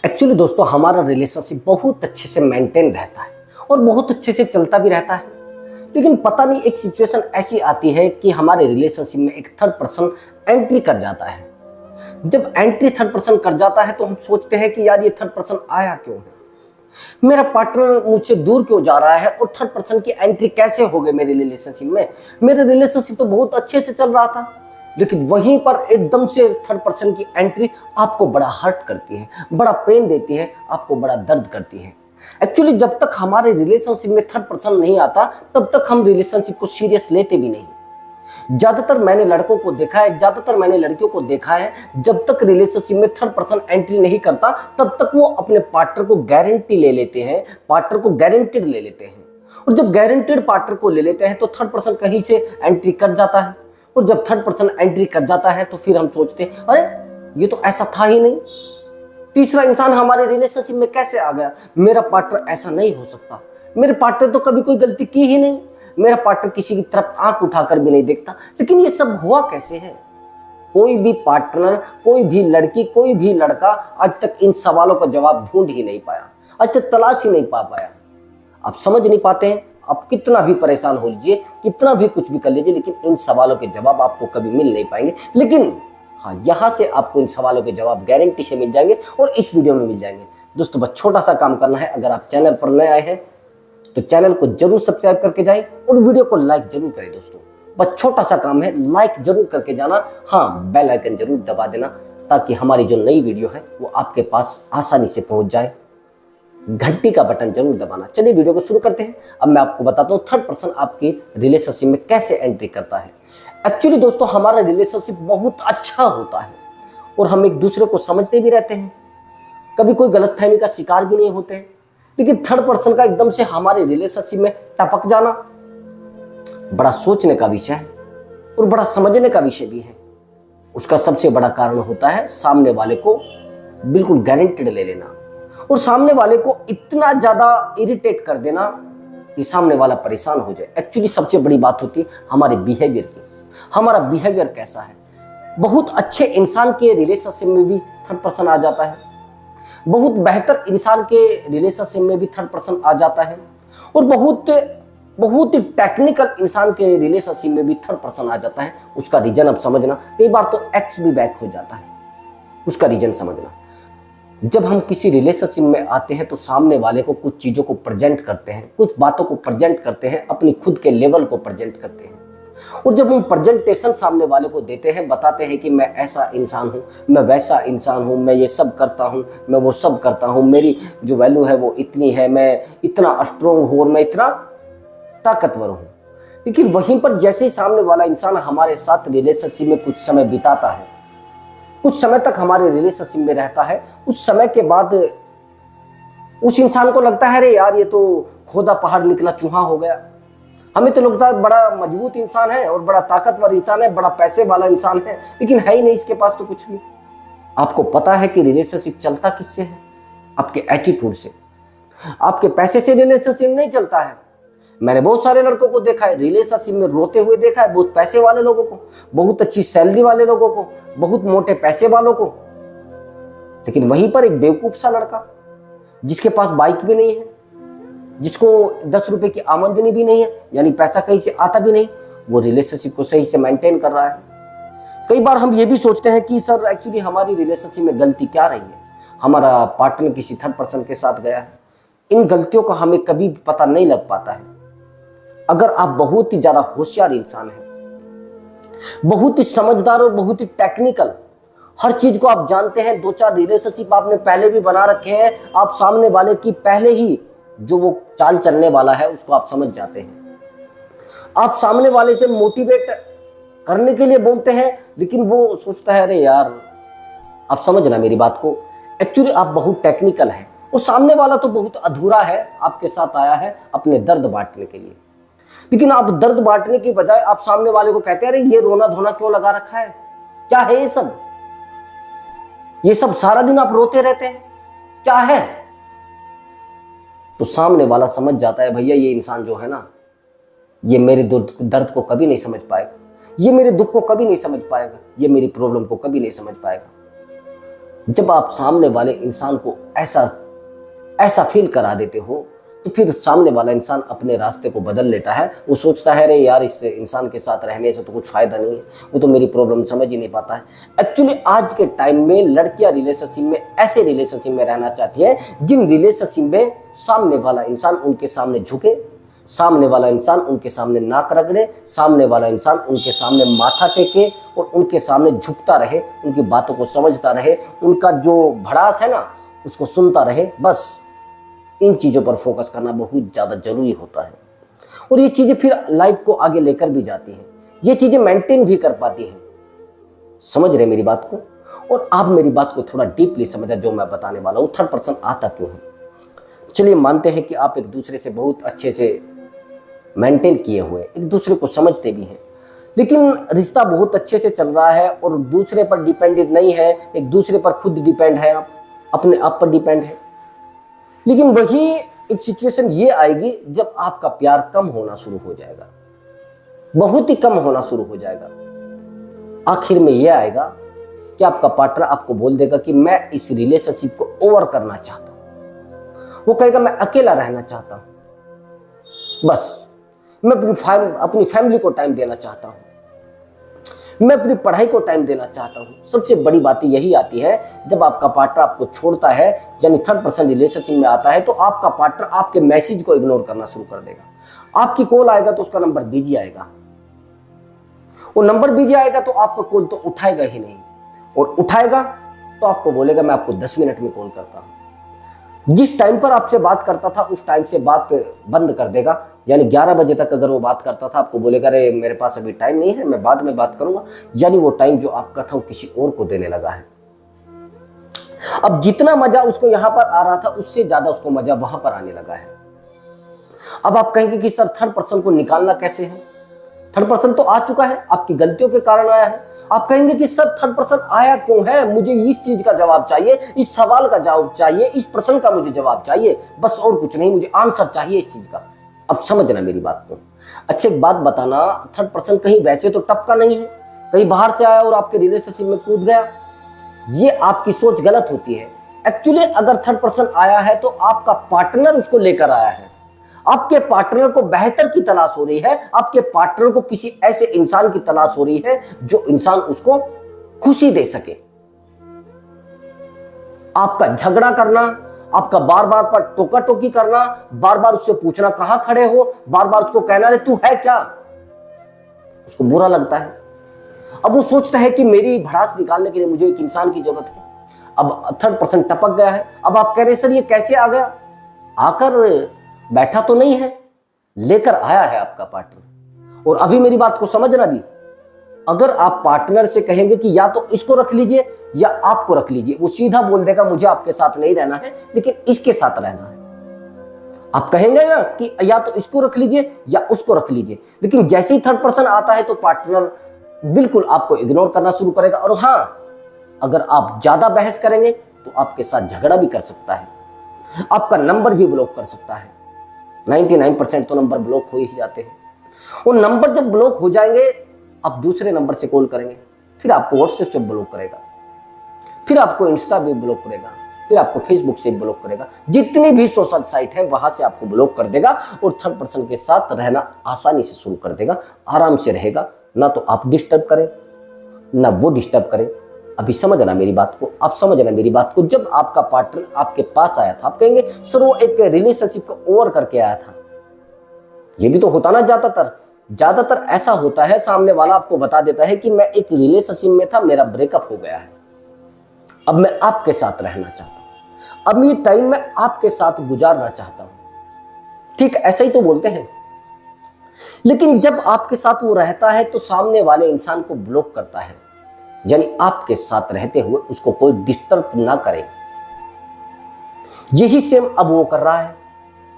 Actually दोस्तों हमारा relationship बहुत अच्छे से मेंटेन रहता है और बहुत अच्छे से चलता भी रहता है। लेकिन पता नहीं एक सिचुएशन ऐसी आती है कि हमारे रिलेशनशिप में एक थर्ड पर्सन एंट्री कर जाता है। जब एंट्री थर्ड पर्सन कर जाता है तो हम सोचते हैं कि यार ये थर्ड पर्सन आया क्यों है, मेरा पार्टनर मुझसे दूर क्यों जा रहा है और थर्ड पर्सन की एंट्री कैसे हो गई मेरे रिलेशनशिप में। मेरा रिलेशनशिप तो बहुत अच्छे से चल रहा था, लेकिन वहीं पर एकदम से थर्ड पर्सन की एंट्री आपको बड़ा हर्ट करती है, बड़ा पेन देती है, आपको बड़ा दर्द करती है। एक्चुअली जब तक हमारे रिलेशनशिप में थर्ड पर्सन नहीं आता तब तक हम रिलेशनशिप को सीरियस लेते भी नहीं। ज्यादातर मैंने लड़कों को देखा है, ज्यादातर मैंने लड़कियों को देखा है, जब तक रिलेशनशिप में थर्ड पर्सन एंट्री नहीं करता तब तक वो अपने पार्टनर को गारंटी ले लेते हैं, पार्टनर को गारंटेड ले लेते हैं। और जब गारंटेड पार्टनर को ले लेते हैं तो थर्ड पर्सन कहीं से एंट्री कर जाता है, और जब थर्ड पर्सन एंट्री कर जाता है तो फिर हम सोचते हैं अरे ये तो ऐसा था ही नहीं, तीसरा इंसान हमारे रिलेशनशिप में कैसे आ गया, मेरा पार्टनर ऐसा नहीं हो सकता, मेरे पार्टनर तो कभी कोई गलती की ही नहीं, मेरा पार्टनर किसी की तरफ आंख उठाकर भी नहीं देखता, लेकिन ये सब हुआ कैसे है। कोई भी पार्टनर, कोई भी लड़की, कोई भी लड़का आज तक इन सवालों का जवाब ढूंढ ही नहीं पाया, आज तक तलाश ही नहीं पा पाया। आप समझ नहीं पाते हैं, आप कितना भी परेशान हो लीजिए, कितना भी कुछ भी कर लीजिए, लेकिन इन सवालों के जवाब आपको कभी मिल नहीं पाएंगे। लेकिन हाँ, यहाँ से आपको इन सवालों के जवाब गारंटी से मिल जाएंगे और इस वीडियो में मिल जाएंगे। दोस्तों बस छोटा सा काम करना है, अगर आप चैनल पर नए आए हैं तो चैनल को जरूर सब्सक्राइब करके जाएं और वीडियो को लाइक जरूर करें। दोस्तों बस छोटा सा काम है, लाइक जरूर करके जाना, हाँ बेल आइकन जरूर दबा देना ताकि हमारी जो नई वीडियो है वो आपके पास आसानी से पहुंच जाए। घंटी का बटन जरूर दबाना। चलिए वीडियो को शुरू करते हैं। अब मैं आपको बताता हूँ थर्ड पर्सन आपकी रिलेशनशिप में कैसे एंट्री करता है। एक्चुअली दोस्तों हमारा रिलेशनशिप बहुत अच्छा होता है और हम एक दूसरे को समझते भी रहते हैं, कभी कोई गलतफहमी का शिकार भी नहीं होते हैं। लेकिन थर्ड पर्सन का एकदम से हमारे रिलेशनशिप में टपक जाना बड़ा सोचने का विषय है और बड़ा समझने का विषय भी है। उसका सबसे बड़ा कारण होता है सामने वाले को बिल्कुल गारंटेड ले लेना और सामने वाले को इतना ज्यादा इरिटेट कर देना कि सामने वाला परेशान हो जाए। एक्चुअली सबसे बड़ी बात होती है हमारे बिहेवियर की, हमारा बिहेवियर कैसा है। बहुत अच्छे इंसान के रिलेशनशिप में भी थर्ड पर्सन आ जाता है, बहुत बेहतर इंसान के रिलेशनशिप में भी थर्ड पर्सन आ जाता है, और बहुत ही टेक्निकल इंसान के रिलेशनशिप में भी थर्ड पर्सन आ जाता है। उसका रीजन अब समझना, कई बार तो एक्स भी बैक हो जाता है, उसका रीजन समझना। जब हम किसी रिलेशनशिप में आते हैं तो सामने वाले को कुछ चीज़ों को प्रेजेंट करते हैं, कुछ बातों को प्रेजेंट करते हैं, अपनी खुद के लेवल को प्रेजेंट करते हैं। और जब हम प्रेजेंटेशन सामने वाले को देते हैं, बताते हैं कि मैं ऐसा इंसान हूँ, मैं वैसा इंसान हूँ, मैं ये सब करता हूँ, मैं वो सब करता हूँ, मेरी जो वैल्यू है वो इतनी है, मैं इतना स्ट्रोंग हूँ और मैं इतना ताकतवर हूँ। लेकिन वहीं पर जैसे ही सामने वाला इंसान हमारे साथ रिलेशनशिप में कुछ समय बिताता है, कुछ समय तक हमारे रिलेशनशिप में रहता है, उस समय के बाद उस इंसान को लगता है अरे यार ये तो खोदा पहाड़ निकला चूहा हो गया। हमें तो लगता है बड़ा मजबूत इंसान है और बड़ा ताकतवर इंसान है, बड़ा पैसे वाला इंसान है, लेकिन है ही नहीं इसके पास तो कुछ भी। आपको पता है कि रिलेशनशिप चलता किससे है? आपके एटीट्यूड से। आपके पैसे से रिलेशनशिप नहीं चलता है। मैंने बहुत सारे लड़कों को देखा है रिलेशनशिप में रोते हुए देखा है, बहुत पैसे वाले लोगों को, बहुत अच्छी सैलरी वाले लोगों को, बहुत मोटे पैसे वालों को। लेकिन वहीं पर एक बेवकूफ सा लड़का जिसके पास बाइक भी नहीं है, जिसको 10 रुपए की आमदनी भी नहीं है, यानी पैसा कहीं से आता भी नहीं, वो रिलेशनशिप को सही से मेंटेन कर रहा है। कई बार हम ये भी सोचते हैं कि सर एक्चुअली हमारी रिलेशनशिप में गलती क्या रही है, हमारा पार्टनर किसी थर्ड पर्सन के साथ गया है। इन गलतियों का हमें कभी पता नहीं लग पाता है। अगर आप बहुत ही ज्यादा होशियार इंसान हैं, बहुत ही समझदार और बहुत ही टेक्निकल, हर चीज को आप जानते हैं, 2-4 रिलेशनशिप आपने पहले भी बना रखे हैं, आप सामने वाले की पहले ही जो वो चाल चलने वाला है उसको आप समझ जाते हैं। आप सामने वाले से मोटिवेट करने के लिए बोलते हैं, लेकिन वो सोचता है अरे यार, आप समझना मेरी बात को। एक्चुअली आप बहुत टेक्निकल हैं और सामने वाला तो बहुत अधूरा है, आपके साथ आया है अपने दर्द बांटने के लिए। लेकिन आप दर्द बांटने की बजाय आप सामने वाले को कहते हैं अरे ये रोना धोना क्यों लगा रखा है, क्या है ये सब सारा दिन आप रोते रहते हैं, क्या है। तो सामने वाला समझ जाता है भैया ये इंसान जो है ना, ये मेरे दर्द को कभी नहीं समझ पाएगा, ये मेरे दुख को कभी नहीं समझ पाएगा, ये मेरी प्रॉब्लम को कभी नहीं समझ पाएगा। जब आप सामने वाले इंसान को ऐसा ऐसा फील करा देते हो, तो फिर सामने वाला इंसान अपने रास्ते को बदल लेता है। वो सोचता है अरे यार, इस इंसान के साथ रहने से तो कुछ फायदा नहीं है, वो तो मेरी प्रॉब्लम समझ ही नहीं पाता है। एक्चुअली आज के टाइम में लड़कियां रिलेशनशिप में ऐसे रिलेशनशिप में रहना चाहती है जिन रिलेशनशिप में सामने वाला इंसान उनके सामने झुके, सामने वाला इंसान उनके सामने नाक रगड़े, सामने वाला इंसान उनके सामने माथा टेके और उनके सामने झुकता रहे, उनकी बातों को समझता रहे, उनका जो भड़ास है ना उसको सुनता रहे। बस इन चीज़ों पर फोकस करना बहुत ज़्यादा जरूरी होता है, और ये चीज़ें फिर लाइफ को आगे लेकर भी जाती हैं, ये चीज़ें मेंटेन भी कर पाती हैं। समझ रहे मेरी बात को? और आप मेरी बात को थोड़ा डीपली समझा जो मैं बताने वाला हूँ। थर्ड पर्सन आता क्यों है? चलिए मानते हैं कि आप एक दूसरे से बहुत अच्छे से मेंटेन किए हुए, एक दूसरे को समझते भी हैं, लेकिन रिश्ता बहुत अच्छे से चल रहा है और दूसरे पर डिपेंडेंट नहीं है, एक दूसरे पर खुद डिपेंड है, आप अपने आप पर डिपेंड है। लेकिन वही एक सिचुएशन ये आएगी जब आपका प्यार कम होना शुरू हो जाएगा, बहुत ही कम होना शुरू हो जाएगा। आखिर में ये आएगा कि आपका पार्टनर आपको बोल देगा कि मैं इस रिलेशनशिप को ओवर करना चाहता हूं। वो कहेगा मैं अकेला रहना चाहता हूं, बस मैं अपनी फैमिली को टाइम देना चाहता हूं, मैं अपनी पढ़ाई को टाइम देना चाहता हूं। सबसे बड़ी बात यही आती है जब आपका पार्टनर आपको छोड़ता है, यानी थर्ड पर्सन रिलेशनशिप में आता है, तो आपका पार्टनर आपके मैसेज को इग्नोर करना शुरू कर देगा। आपकी कॉल आएगा तो उसका नंबर बिजी आएगा, वो नंबर बिजी आएगा तो आपका कॉल तो उठाएगा ही नहीं, और उठाएगा तो आपको बोलेगा मैं आपको 10 मिनट में कॉल करता हूं। जिस टाइम पर आपसे बात करता था उस टाइम से बात बंद कर देगा, यानी 11 बजे तक अगर वो बात करता था आपको बोलेगा अरे मेरे पास अभी टाइम नहीं है, मैं बाद में बात करूंगा, यानी वो टाइम जो आपका था वो किसी और को देने लगा है। अब जितना मजा उसको यहां पर आ रहा था उससे ज्यादा उसको मजा वहां पर आने लगा है। अब आप कहेंगे कि सर थर्ड पर्सन को निकालना कैसे है? थर्ड पर्सन तो आ चुका है, आपकी गलतियों के कारण आया है। आप कहेंगे कि सर थर्ड पर्सन आया क्यों है? मुझे इस चीज का जवाब चाहिए, इस सवाल का जवाब चाहिए, इस प्रश्न का मुझे जवाब चाहिए, बस और कुछ नहीं, मुझे आंसर चाहिए इस चीज का। अब समझना मेरी बात को। अच्छा एक बात बताना, थर्ड पर्सन कहीं वैसे तो टपका नहीं है, कहीं बाहर से आया और आपके रिलेशनशिप में कूद गया। ये आपकी सोच गलत होती है। एक्चुअली अगर थर्ड पर्सन आया है तो आपका पार्टनर उसको लेकर आया है, आपके पार्टनर को बेहतर की तलाश हो रही है, आपके पार्टनर को किसी ऐसे इंसान की तलाश हो रही है जो इंसान उसको खुशी दे सके। आपका झगड़ा करना, आपका बार बार पर टोका टोकी करना, बार बार उससे पूछना कहां खड़े हो, बार बार उसको कहना रे तू है क्या, उसको बुरा लगता है। अब वो सोचता है कि मेरी भड़ास निकालने के लिए मुझे एक इंसान की जरूरत है। अब थर्ड पर्सन टपक गया है। अब आप कह रहे सर ये कैसे आ गया? आकर बैठा तो नहीं है, लेकर आया है आपका पार्टनर। और अभी मेरी बात को समझना भी, अगर आप पार्टनर से कहेंगे कि या तो इसको रख लीजिए या आपको रख लीजिए, वो सीधा बोल देगा मुझे आपके साथ नहीं रहना है लेकिन इसके साथ रहना है। आप कहेंगे ना कि या तो इसको रख लीजिए या उसको रख लीजिए, लेकिन जैसे ही थर्ड पर्सन आता है तो पार्टनर बिल्कुल आपको इग्नोर करना शुरू करेगा। और हाँ, अगर आप ज्यादा बहस करेंगे तो आपके साथ झगड़ा भी कर सकता है, आपका नंबर भी ब्लॉक कर सकता है। 99% तो नंबर ब्लॉक हो ही जाते हैं। वो नंबर जब ब्लॉक हो जाएंगे, आप दूसरे नंबर से कॉल करेंगे, फिर आपको व्हाट्सएप से ब्लॉक करेगा, फिर आपको इंस्टा भी ब्लॉक करेगा, फिर आपको फेसबुक से ब्लॉक करेगा, जितनी भी सोशल साइट है वहां से आपको ब्लॉक कर देगा और थर्ड पर्सन के साथ रहना आसानी से शुरू कर देगा। आराम से रहेगा, ना तो आप डिस्टर्ब करें ना वो डिस्टर्ब करें। अभी समझना मेरी बात को, आप समझना मेरी बात को। जब आपका पार्टनर आपके पास आया था, आप कहेंगे सर वो एक रिलेशनशिप को ओवर करके आया था। ये भी तो होता ना, ज्यादातर ऐसा होता है, सामने वाला आपको बता देता है कि मैं एक रिलेशनशिप में था, मेरा ब्रेकअप हो गया है, अब मैं आपके साथ रहना चाहता हूं, अब ये टाइम मैं आपके साथ गुजारना चाहता हूं। ठीक ऐसा ही तो बोलते हैं। लेकिन जब आपके साथ वो रहता है तो सामने वाले इंसान को ब्लॉक करता है, यानी आपके साथ रहते हुए उसको कोई डिस्टर्ब ना करे। यही सेम अब वो कर रहा है।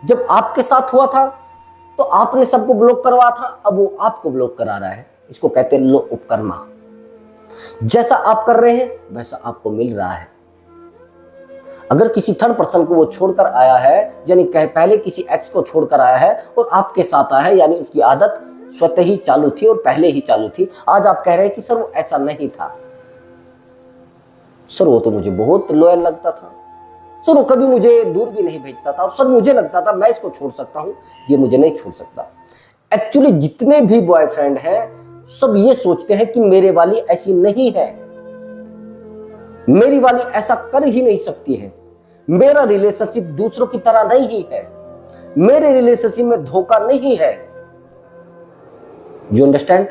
जब आपके साथ हुआ था तो आपने सबको ब्लॉक करवा था, अब वो आपको ब्लॉक करा रहा है। इसको कहते हैं लो उपकर्मा। जैसा आप कर रहे हैं वैसा आपको मिल रहा है। अगर किसी थर्ड पर्सन को वो छोड़कर आया है, यानी पहले किसी एक्स को छोड़कर आया है और आपके साथ आया है, यानी उसकी आदत स्वतः ही चालू थी और पहले ही चालू थी। आज आप कह रहे हैं कि सर वो ऐसा नहीं था, सर वो तो मुझे बहुत लॉयल लगता था, सर वो कभी मुझे दूर भी नहीं भेजता था, और सर मुझे लगता था मैं इसको छोड़ सकता हूं, ये मुझे नहीं छोड़ सकता। एक्चुअली जितने भी बॉयफ्रेंड हैं सब ये सोचते हैं कि मेरे वाली ऐसी नहीं है, मेरी वाली ऐसा कर ही नहीं सकती है, मेरा रिलेशनशिप दूसरों की तरह नहीं है, मेरे रिलेशनशिप में धोखा नहीं है। You understand?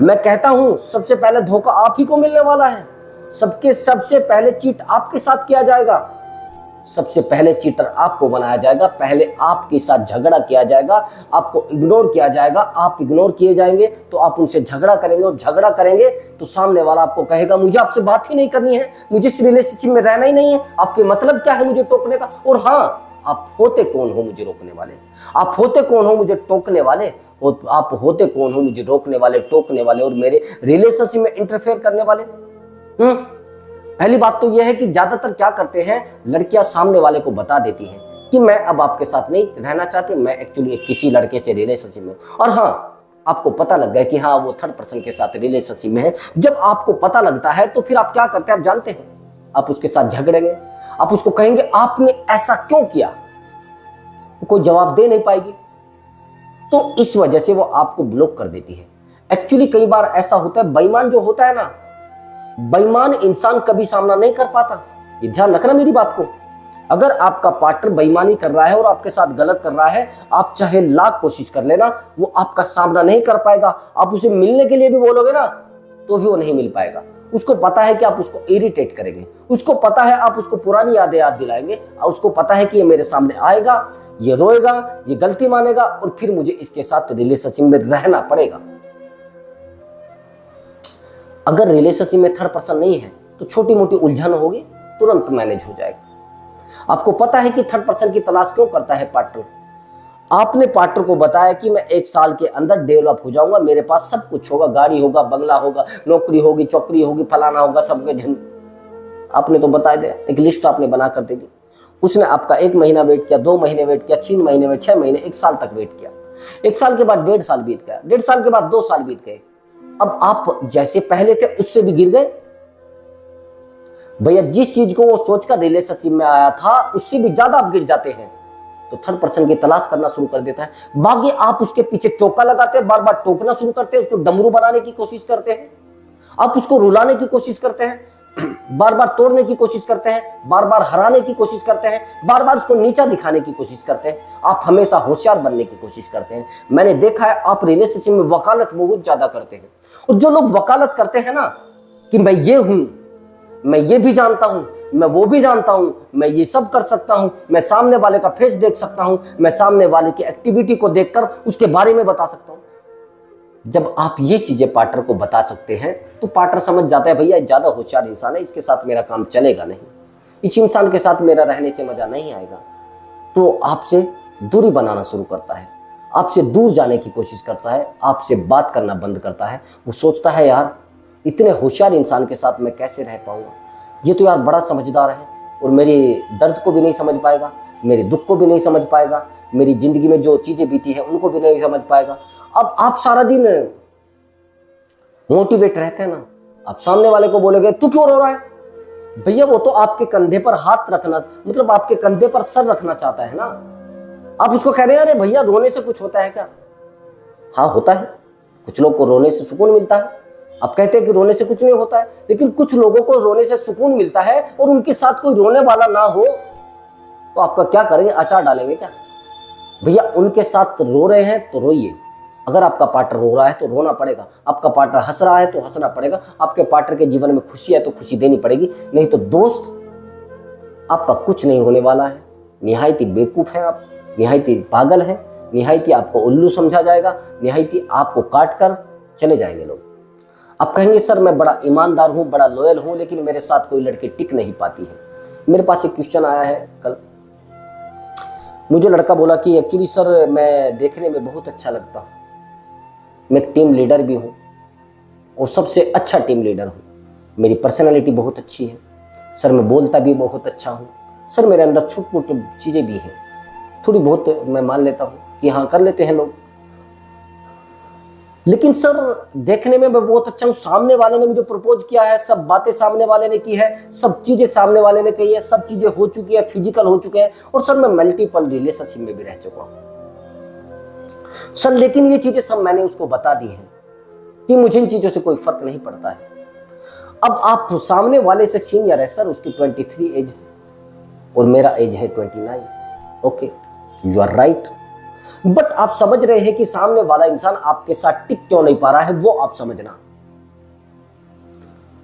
मैं कहता हूं सबसे पहले धोखा आप ही को मिलने वाला है, सबसे पहले चीट आपके साथ किया जाएगा, सबसे पहले चीटर आपको बनाया जाएगा, पहले आपके साथ झगड़ा किया जाएगा, आपको इग्नोर किया जाएगा, आप इग्नोर किए जाएंगे तो आप उनसे झगड़ा करेंगे, और झगड़ा करेंगे तो सामने वाला आपको कहेगा मुझे आपसे बात ही नहीं करनी है, मुझे इस रिलेशनशिप में रहना ही नहीं है, आपके मतलब क्या है मुझे टोकने का। और हाँ, आप होते कौन हो मुझे रोकने वाले, आप होते कौन हो मुझे टोकने वाले, आप होते कौन हो मुझे रोकने वाले, टोकने वाले और मेरे रिलेशनशिप में इंटरफेयर करने वाले। पहली बात तो यह है कि ज्यादातर क्या करते हैं, लड़कियां सामने वाले को बता देती हैं कि मैं अब आपके साथ नहीं रहना चाहती, मैं एक्चुअली किसी लड़के से रिलेशनशिप में। और हाँ, आपको पता लग गया कि हाँ वो थर्ड पर्सन के साथ रिलेशनशिप में है। जब आपको पता लगता है तो फिर आप क्या करते हैं, आप जानते हैं, आप उसके साथ झगड़ेंगे, आप उसको कहेंगे आपने ऐसा क्यों किया, कोई जवाब दे नहीं पाएगी, तो इस वजह से वो आपको ब्लॉक कर देती है। एक्चुअली कई बार ऐसा होता है, बेईमान जो होता है ना, बेईमान इंसान कभी सामना नहीं कर पाता। ये ध्यान रखना मेरी बात को। अगर आपका पार्टनर बेईमानी कर रहा है और आपके साथ गलत कर रहा है, आप चाहे लाख कोशिश कर लेना, वो आपका सामना नहीं कर पाएगा। आप उसे मिलने के लिए भी बोलोगे ना तो भी वो नहीं मिल पाएगा। उसको पता है कि आप उसको इरिटेट करेंगे, उसको पता है आप उसको पुरानी यादें याद दिलाएंगे, और उसको पता है कि ये मेरे सामने आएगा, ये रोएगा, ये गलती मानेगा, और फिर मुझे इसके साथ रिलेशनशिप में रहना पड़ेगा। अगर रिलेशनशिप में थर्ड पर्सन नहीं है तो छोटी मोटी उलझन होगी, तुरंत मैनेज हो जाएगा। आपको पता है कि थर्ड पर्सन की तलाश क्यों करता है पार्टनर। आपने पार्टनर को बताया कि मैं 1 साल के अंदर डेवलप हो जाऊंगा, मेरे पास सब कुछ होगा, गाड़ी होगा, बंगला होगा, नौकरी होगी, चौकरी होगी, फलाना होगा, सबके धन। आपने तो बता दिया, एक लिस्ट आपने बना कर दे दी। उसने आपका 1 महीना वेट किया, 2 महीने वेट किया, 3 महीने में, 6 महीने, 1 साल तक वेट किया। 1 साल के बाद 1.5 साल बीत गया, 1.5 साल के बाद 2 साल बीत गए। अब आप जैसे पहले थे उससे भी गिर गए भैया। जिस चीज को वो सोचकर रिलेशनशिप में आया था उससे भी ज्यादा आप गिर जाते हैं, तो थर्ड पर्सन की तलाश करना शुरू कर देता है। बाकी आप उसके पीछे टोका लगाते हैं, बार बार टोकना शुरू करते हैं, उसको डमरू बनाने की कोशिश करते हैं, आप उसको रुलाने की कोशिश करते हैं, बार बार तोड़ने की कोशिश करते हैं, बार बार हराने की कोशिश करते हैं, बार बार उसको नीचा दिखाने की कोशिश करते हैं। आप हमेशा होशियार बनने की कोशिश करते हैं। मैंने देखा है आप रिलेशनशिप में वकालत बहुत ज्यादा करते हैं, और जो लोग वकालत करते हैं ना कि मैं ये हूं, मैं ये भी जानता हूं, मैं वो भी जानता हूं, मैं ये सब कर सकता हूं, मैं सामने वाले का फेस देख सकता हूं, मैं सामने वाले की एक्टिविटी को देखकर उसके बारे में बता सकता हूं। जब आप ये चीजें पार्टनर को बता सकते हैं तो पार्टनर समझ जाता है भैया ज्यादा होशियार इंसान है, इसके साथ मेरा काम चलेगा नहीं, इस इंसान के साथ मेरा रहने से मजा नहीं आएगा, तो आपसे दूरी बनाना शुरू करता है, आपसे दूर जाने की कोशिश करता है, आपसे बात करना बंद करता है। वो सोचता है यार इतने होशियार इंसान के साथ मैं कैसे रह पाऊंगा, ये तो यार बड़ा समझदार है और मेरे दर्द को भी नहीं समझ पाएगा, मेरे दुख को भी नहीं समझ पाएगा, मेरी जिंदगी में जो चीजें बीती है उनको भी नहीं समझ पाएगा। अब आप सारा दिन मोटिवेट रहते हैं ना, आप सामने वाले को बोलोगे तू क्यों रो रहा है, भैया वो तो आपके कंधे पर हाथ रखना, मतलब आपके कंधे पर सर रखना चाहता है ना। आप उसको कह रहे हैं अरे भैया रोने से कुछ होता है क्या। हाँ होता है, कुछ लोग को रोने से सुकून मिलता है। आप कहते हैं कि रोने से कुछ नहीं होता है, लेकिन कुछ लोगों को रोने से सुकून मिलता है और उनके साथ कोई रोने वाला ना हो तो आपका क्या करेंगे, अचार डालेंगे क्या। भैया उनके साथ रो रहे हैं तो रोइए, अगर आपका पार्टनर रो रहा है तो रोना पड़ेगा, आपका पार्टनर हंस रहा है तो हंसना पड़ेगा, आपके पार्टनर के जीवन में खुशी है तो खुशी देनी पड़ेगी, नहीं तो दोस्त आपका कुछ नहीं होने वाला है। निहायती बेवकूफ है आप, निहायती पागल है, निहायती आपको उल्लू समझा जाएगा, निहायती आपको काट कर चले जाएंगे लोग। आप कहेंगे सर मैं बड़ा ईमानदार हूँ, बड़ा लॉयल हूँ, लेकिन मेरे साथ कोई लड़की टिक नहीं पाती है। मेरे पास एक क्वेश्चन आया है कल, मुझे लड़का बोला कि एक्चुअली सर मैं देखने में बहुत अच्छा लगता हूँ, मैं एक टीम लीडर भी हूँ और सबसे अच्छा टीम लीडर हूँ, मेरी पर्सनालिटी बहुत अच्छी है सर, मैं बोलता भी बहुत अच्छा हूँ सर, मेरे अंदर छोटी मोटी चीज़ें भी हैं, थोड़ी बहुत मैं मान लेता हूँ कि हाँ कर लेते हैं लोग। लेकिन सर देखने में मैं बहुत अच्छा हूँ, सामने वाले ने मुझे प्रपोज किया है, सब बातें सामने वाले ने की है, सब चीजें सामने वाले ने कही है, सब चीजें हो चुकी है, फिजिकल हो चुके हैं, और सर मैं मल्टीपल रिलेशनशिप में भी रह चुका हूं सर, लेकिन ये चीजें सब मैंने उसको बता दी हैं कि मुझे इन चीजों से कोई फर्क नहीं पड़ता है। अब आप सामने वाले से सीनियर है सर, उसकी 23 एज है और मेरा एज है 29। Okay, you are right, but आप समझ रहे हैं कि सामने वाला इंसान आपके साथ टिक क्यों नहीं पा रहा है, वो आप समझना।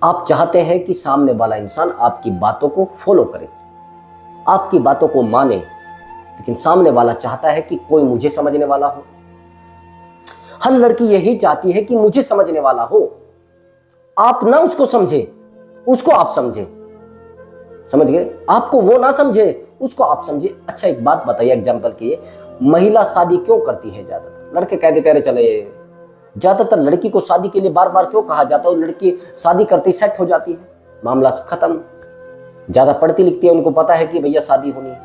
आप चाहते हैं कि सामने वाला इंसान आपकी बातों को फॉलो करे, आपकी बातों को माने, लेकिन सामने वाला चाहता है कि कोई मुझे समझने वाला हो। हर लड़की यही चाहती है कि मुझे समझने वाला हो, आप ना उसको समझे, उसको आप समझे, समझ गए? आपको वो ना समझे, उसको आप समझे। अच्छा एक बात बताइए एग्जांपल के लिए, महिला शादी क्यों करती है? ज्यादातर लड़के कह देते हैं चले, ज्यादातर लड़की को शादी के लिए बार बार क्यों कहा जाता है? लड़की शादी करती सेट हो जाती है, मामला खत्म। ज्यादा पढ़ती लिखती है, उनको पता है कि भैया शादी होनी है,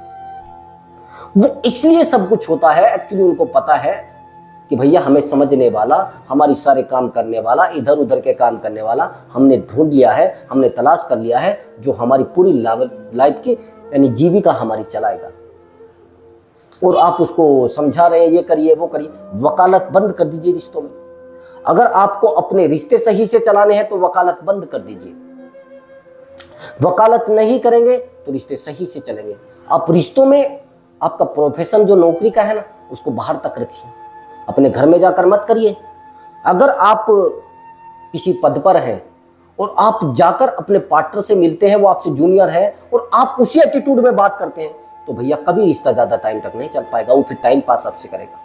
वो इसलिए सब कुछ होता है। एक्चुअली उनको पता है कि भैया हमें समझने वाला, हमारी सारे काम करने वाला, इधर उधर के काम करने वाला हमने ढूंढ लिया है, हमने तलाश कर लिया है, जो हमारी पूरी लाइफ की यानी जीविका हमारी चलाएगा। और आप उसको समझा रहे हैं ये करिए वो करिए। वकालत बंद कर दीजिए रिश्तों में। अगर आपको अपने रिश्ते सही से चलाने हैं तो वकालत बंद कर दीजिए। वकालत नहीं करेंगे तो रिश्ते सही से चलेंगे। आप रिश्तों में आपका प्रोफेशन जो नौकरी का है ना, उसको बाहर तक रखिए, अपने घर में जाकर मत करिए। अगर आप किसी पद पर हैं और आप जाकर अपने पार्टनर से मिलते हैं, वो आपसे जूनियर है और आप उसी एटीट्यूड में बात करते हैं, तो भैया कभी रिश्ता ज्यादा टाइम तक नहीं चल पाएगा। वो फिर टाइम पास आपसे करेगा।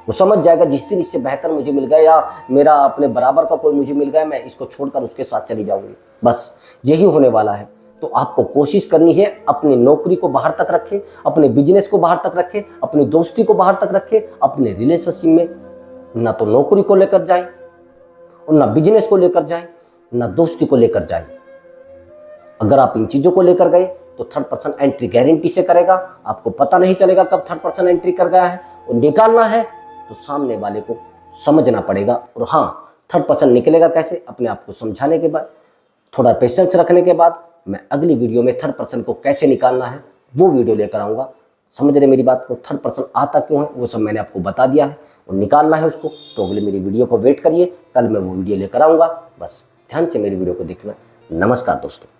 वो समझ जाएगा जिस दिन इससे बेहतर मुझे मिल गया या मेरा अपने बराबर का कोई मुझे मिल गया, मैं इसको छोड़कर उसके साथ चली जाऊंगी, बस यही होने वाला है। तो आपको कोशिश करनी है अपनी नौकरी को बाहर तक रखें, अपने बिजनेस को बाहर तक रखें, अपनी दोस्ती को बाहर तक रखें। अपने रिलेशनशिप में ना तो नौकरी को लेकर जाए और ना बिजनेस को लेकर जाए, ना दोस्ती को लेकर जाए। अगर आप इन चीजों को लेकर गए तो थर्ड पर्सन एंट्री गारंटी से करेगा। आपको पता नहीं चलेगा कब थर्ड पर्सन एंट्री कर गया है। और निकालना है तो सामने वाले को समझना पड़ेगा। और हाँ, थर्ड पर्सन निकलेगा कैसे? अपने आप को समझाने के बाद, थोड़ा पेशेंस रखने के बाद। मैं अगली वीडियो में थर्ड पर्सन को कैसे निकालना है वो वीडियो लेकर आऊँगा। समझ रहे मेरी बात को? थर्ड पर्सन आता क्यों है वो सब मैंने आपको बता दिया है, और निकालना है उसको तो अगली मेरी वीडियो को वेट करिए। कल मैं वो वीडियो लेकर आऊँगा। बस ध्यान से मेरी वीडियो को देखना। नमस्कार दोस्तों।